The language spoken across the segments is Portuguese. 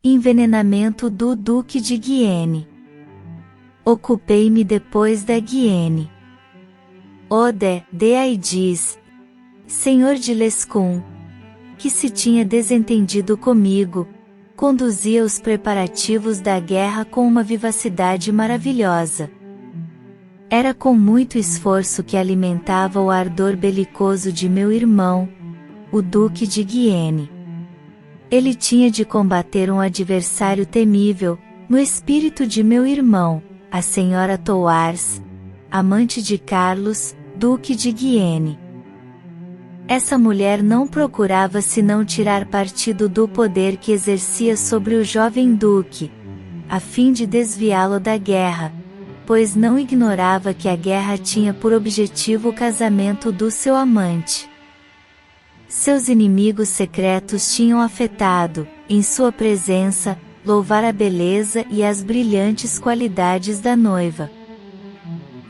Envenenamento do Duque de Guienne. Ocupei-me depois da Guienne. Ode, diz, senhor de Lescun, que se tinha desentendido comigo, conduzia os preparativos da guerra com uma vivacidade maravilhosa. Era com muito esforço que alimentava o ardor belicoso de meu irmão, o Duque de Guienne. Ele tinha de combater um adversário temível, no espírito de meu irmão, a senhora Thouars, amante de Carlos, Duque de Guienne. Essa mulher não procurava senão tirar partido do poder que exercia sobre o jovem duque, a fim de desviá-lo da guerra, pois não ignorava que a guerra tinha por objetivo o casamento do seu amante. Seus inimigos secretos tinham afetado, em sua presença, louvar a beleza e as brilhantes qualidades da noiva.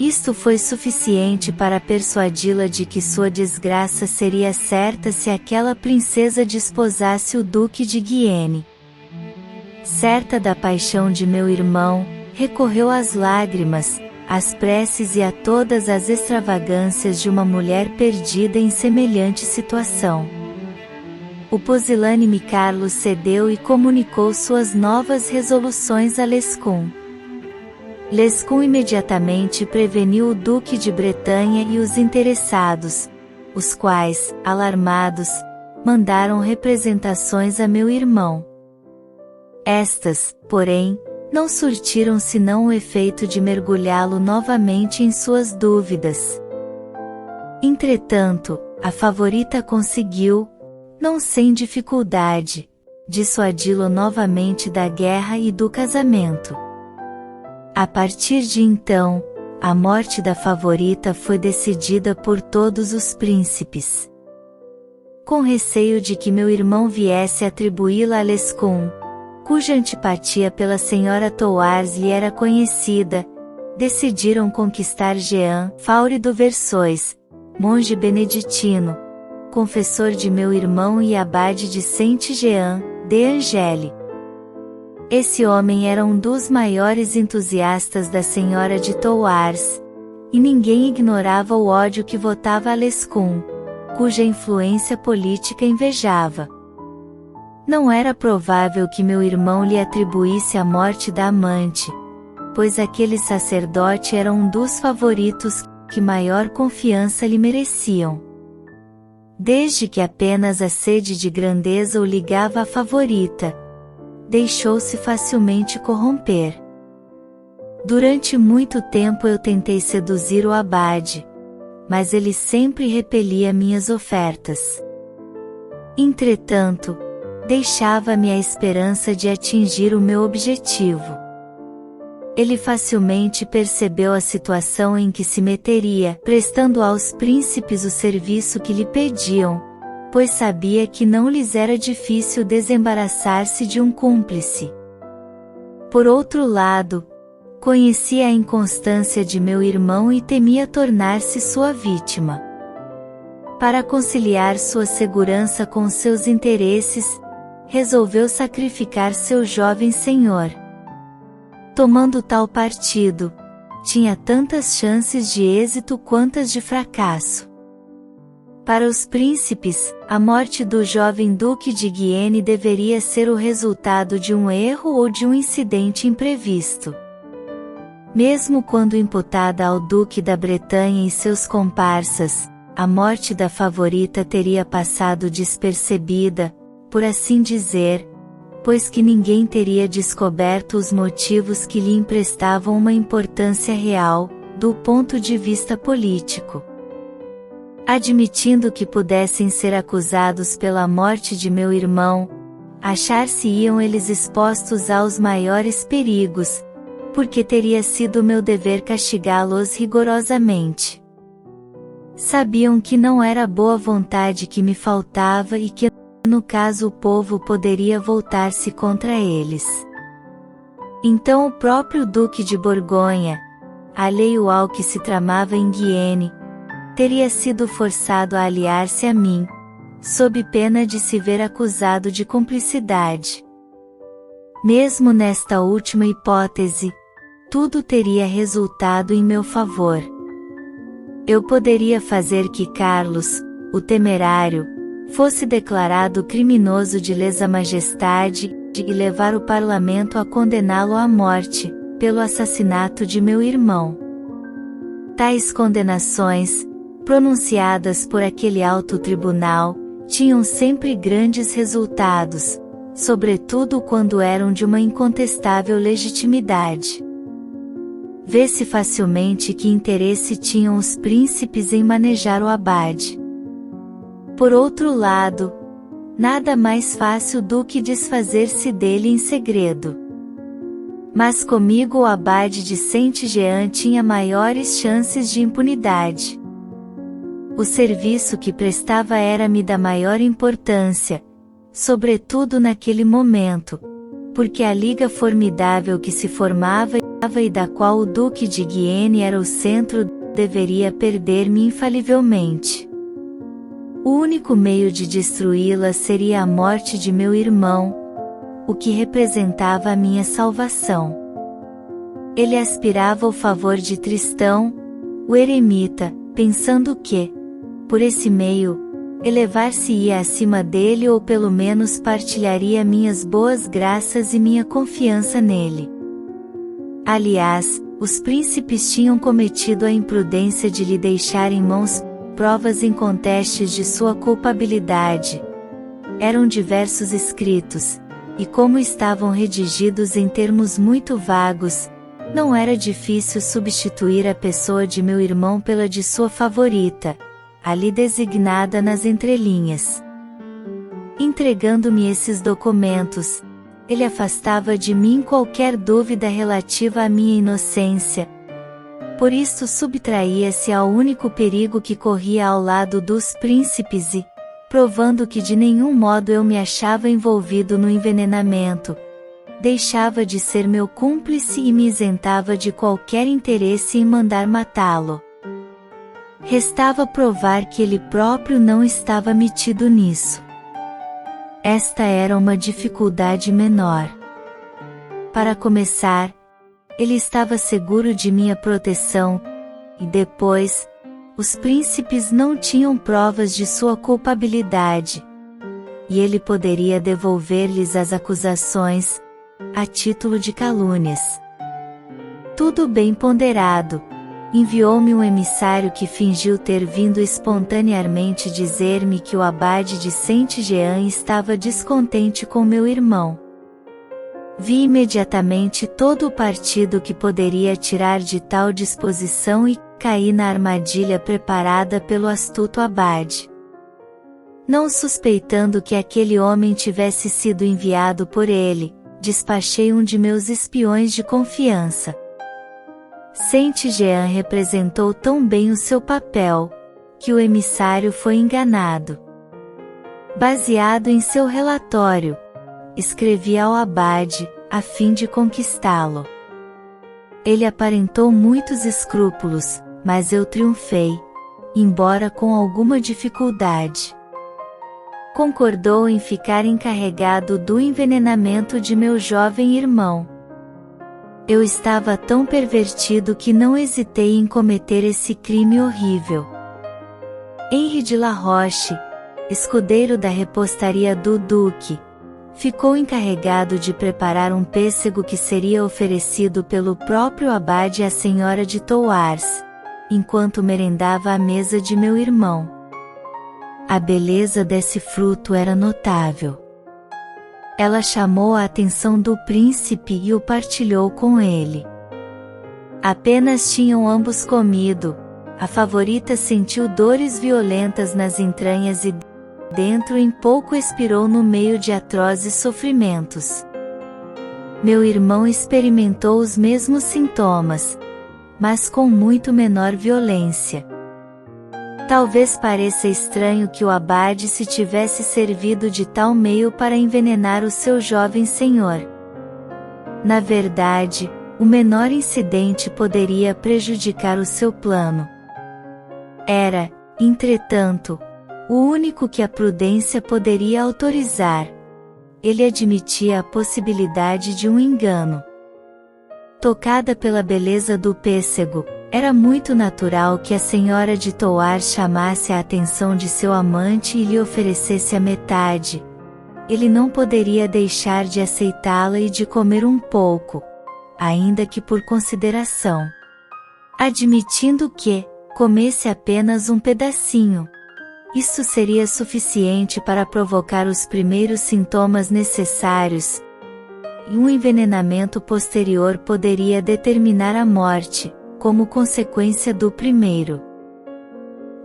Isto foi suficiente para persuadi-la de que sua desgraça seria certa se aquela princesa desposasse o Duque de Guienne. Certa da paixão de meu irmão, recorreu às lágrimas, às preces e a todas as extravagâncias de uma mulher perdida em semelhante situação. O pusilânime Carlos cedeu e comunicou suas novas resoluções a Lescun. Lescun imediatamente preveniu o Duque de Bretanha e os interessados, os quais, alarmados, mandaram representações a meu irmão. Estas, porém, não surtiram senão o efeito de mergulhá-lo novamente em suas dúvidas. Entretanto, a favorita conseguiu, não sem dificuldade, dissuadi-lo novamente da guerra e do casamento. A partir de então, a morte da favorita foi decidida por todos os príncipes. Com receio de que meu irmão viesse atribuí-la a Lescun, cuja antipatia pela senhora Thouars lhe era conhecida, decidiram conquistar Jean Faure do Versoix, monge beneditino, confessor de meu irmão e abade de Saint-Jean d'Angély. Esse homem era um dos maiores entusiastas da senhora de Thouars, e ninguém ignorava o ódio que votava a Lescun, cuja influência política invejava. Não era provável que meu irmão lhe atribuísse a morte da amante, pois aquele sacerdote era um dos favoritos que maior confiança lhe mereciam. Desde que apenas a sede de grandeza o ligava à favorita, deixou-se facilmente corromper. Durante muito tempo eu tentei seduzir o abade, mas ele sempre repelia minhas ofertas. Entretanto, deixava-me a esperança de atingir o meu objetivo. Ele facilmente percebeu a situação em que se meteria, prestando aos príncipes o serviço que lhe pediam, pois sabia que não lhes era difícil desembaraçar-se de um cúmplice. Por outro lado, conhecia a inconstância de meu irmão e temia tornar-se sua vítima. Para conciliar sua segurança com seus interesses, resolveu sacrificar seu jovem senhor. Tomando tal partido, tinha tantas chances de êxito quantas de fracasso. Para os príncipes, a morte do jovem Duque de Guienne deveria ser o resultado de um erro ou de um incidente imprevisto. Mesmo quando imputada ao Duque da Bretanha e seus comparsas, a morte da favorita teria passado despercebida, por assim dizer, pois que ninguém teria descoberto os motivos que lhe emprestavam uma importância real, do ponto de vista político. Admitindo que pudessem ser acusados pela morte de meu irmão, achar-se-iam eles expostos aos maiores perigos, porque teria sido meu dever castigá-los rigorosamente. Sabiam que não era boa vontade que me faltava e que, no caso, o povo poderia voltar-se contra eles. Então o próprio Duque de Borgonha, alheio ao que se tramava em Guienne, teria sido forçado a aliar-se a mim, sob pena de se ver acusado de cumplicidade. Mesmo nesta última hipótese, tudo teria resultado em meu favor. Eu poderia fazer que Carlos, o temerário, fosse declarado criminoso de lesa majestade e levar o parlamento a condená-lo à morte, pelo assassinato de meu irmão. Tais condenações, pronunciadas por aquele alto tribunal, tinham sempre grandes resultados, sobretudo quando eram de uma incontestável legitimidade. Vê-se facilmente que interesse tinham os príncipes em manejar o abade. Por outro lado, nada mais fácil do que desfazer-se dele em segredo. Mas comigo o abade de Saint-Jean tinha maiores chances de impunidade. O serviço que prestava era-me da maior importância, sobretudo naquele momento, porque a liga formidável que se formava e da qual o Duque de Guienne era o centro, deveria perder-me infalivelmente. O único meio de destruí-la seria a morte de meu irmão, o que representava a minha salvação. Ele aspirava o favor de Tristão, o eremita, pensando que, por esse meio, elevar-se-ia acima dele ou pelo menos partilharia minhas boas graças e minha confiança nele. Aliás, os príncipes tinham cometido a imprudência de lhe deixar em mãos provas incontestes de sua culpabilidade. Eram diversos escritos, e como estavam redigidos em termos muito vagos, não era difícil substituir a pessoa de meu irmão pela de sua favorita, ali designada nas entrelinhas. Entregando-me esses documentos, ele afastava de mim qualquer dúvida relativa à minha inocência. Por isto subtraía-se ao único perigo que corria ao lado dos príncipes e, provando que de nenhum modo eu me achava envolvido no envenenamento, deixava de ser meu cúmplice e me isentava de qualquer interesse em mandar matá-lo. Restava provar que ele próprio não estava metido nisso. Esta era uma dificuldade menor. Para começar, ele estava seguro de minha proteção, e depois, os príncipes não tinham provas de sua culpabilidade, e ele poderia devolver-lhes as acusações, a título de calúnias. Tudo bem ponderado, enviou-me um emissário que fingiu ter vindo espontaneamente dizer-me que o abade de Saint-Jean estava descontente com meu irmão. Vi imediatamente todo o partido que poderia tirar de tal disposição e caí na armadilha preparada pelo astuto abade. Não suspeitando que aquele homem tivesse sido enviado por ele, despachei um de meus espiões de confiança. Saint-Jean representou tão bem o seu papel, que o emissário foi enganado. Baseado em seu relatório, escrevi ao abade, a fim de conquistá-lo. Ele aparentou muitos escrúpulos, mas eu triunfei, embora com alguma dificuldade. Concordou em ficar encarregado do envenenamento de meu jovem irmão. Eu estava tão pervertido que não hesitei em cometer esse crime horrível. Henri de La Roche, escudeiro da repostaria do Duque, ficou encarregado de preparar um pêssego que seria oferecido pelo próprio abade à senhora de Thouars, enquanto merendava à mesa de meu irmão. A beleza desse fruto era notável. Ela chamou a atenção do príncipe e o partilhou com ele. Apenas tinham ambos comido, a favorita sentiu dores violentas nas entranhas e dentro em pouco expirou no meio de atrozes sofrimentos. Meu irmão experimentou os mesmos sintomas, mas com muito menor violência. Talvez pareça estranho que o abade se tivesse servido de tal meio para envenenar o seu jovem senhor. Na verdade, o menor incidente poderia prejudicar o seu plano. Era, entretanto, o único que a prudência poderia autorizar. ele admitia a possibilidade de um engano. Tocada pela beleza do pêssego, era muito natural que a senhora de Thouars chamasse a atenção de seu amante e lhe oferecesse a metade. Ele não poderia deixar de aceitá-la e de comer um pouco, ainda que por consideração. Admitindo que comesse apenas um pedacinho. Isso seria suficiente para provocar os primeiros sintomas necessários, e um envenenamento posterior poderia determinar a morte, como consequência do primeiro.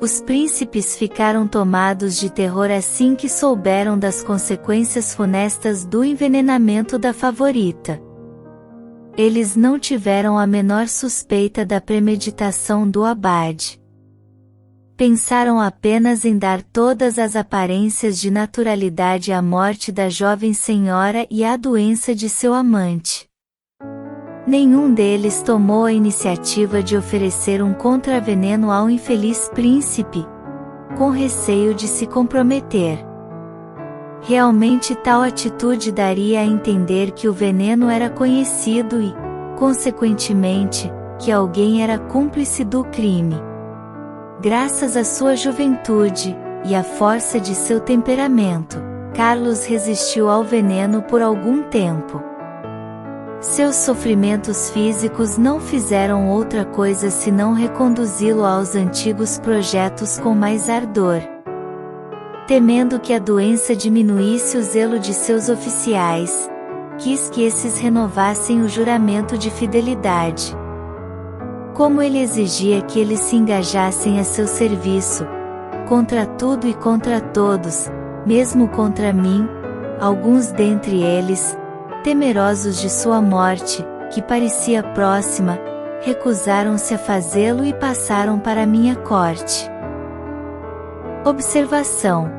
Os príncipes ficaram tomados de terror assim que souberam das consequências funestas do envenenamento da favorita. Eles não tiveram a menor suspeita da premeditação do abade. Pensaram apenas em dar todas as aparências de naturalidade à morte da jovem senhora e à doença de seu amante. Nenhum deles tomou a iniciativa de oferecer um contraveneno ao infeliz príncipe, com receio de se comprometer. Realmente tal atitude daria a entender que o veneno era conhecido e, consequentemente, que alguém era cúmplice do crime. Graças à sua juventude, e à força de seu temperamento, Carlos resistiu ao veneno por algum tempo. Seus sofrimentos físicos não fizeram outra coisa senão reconduzi-lo aos antigos projetos com mais ardor. Temendo que a doença diminuísse o zelo de seus oficiais, quis que esses renovassem o juramento de fidelidade. Como ele exigia que eles se engajassem a seu serviço, contra tudo e contra todos, mesmo contra mim, alguns dentre eles, temerosos de sua morte, que parecia próxima, recusaram-se a fazê-lo e passaram para minha corte. Observação: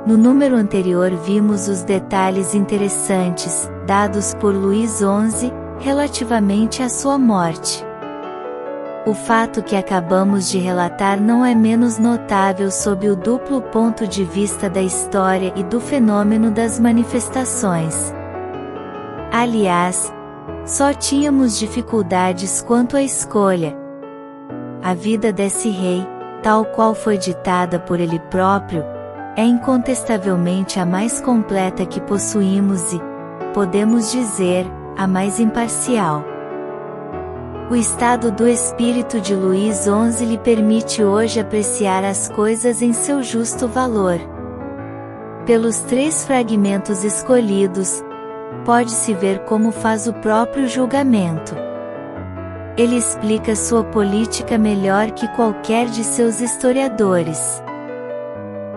no número anterior vimos os detalhes interessantes, dados por Luís XI, relativamente à sua morte. O fato que acabamos de relatar não é menos notável sob o duplo ponto de vista da história e do fenômeno das manifestações. Aliás, só tínhamos dificuldades quanto à escolha. A vida desse rei, tal qual foi ditada por ele próprio, é incontestavelmente a mais completa que possuímos e, podemos dizer, a mais imparcial. O estado do espírito de Luís XI lhe permite hoje apreciar as coisas em seu justo valor. Pelos 3 fragmentos escolhidos, pode-se ver como faz o próprio julgamento. Ele explica sua política melhor que qualquer de seus historiadores.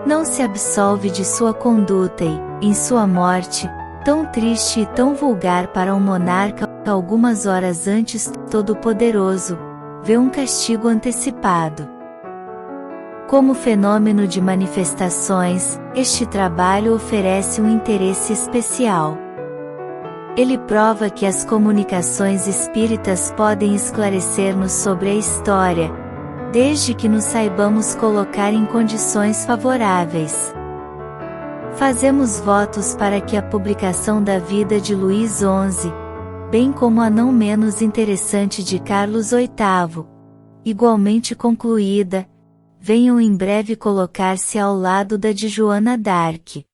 Não se absolve de sua conduta e, em sua morte, tão triste e tão vulgar para um monarca, algumas horas antes, todo-poderoso, vê um castigo antecipado. Como fenômeno de manifestações, este trabalho oferece um interesse especial. Ele prova que as comunicações espíritas podem esclarecer-nos sobre a história, desde que nos saibamos colocar em condições favoráveis. Fazemos votos para que a publicação da vida de Luís XI, bem como a não menos interessante de Carlos VIII, igualmente concluída, venham em breve colocar-se ao lado da de Joana d'Arc.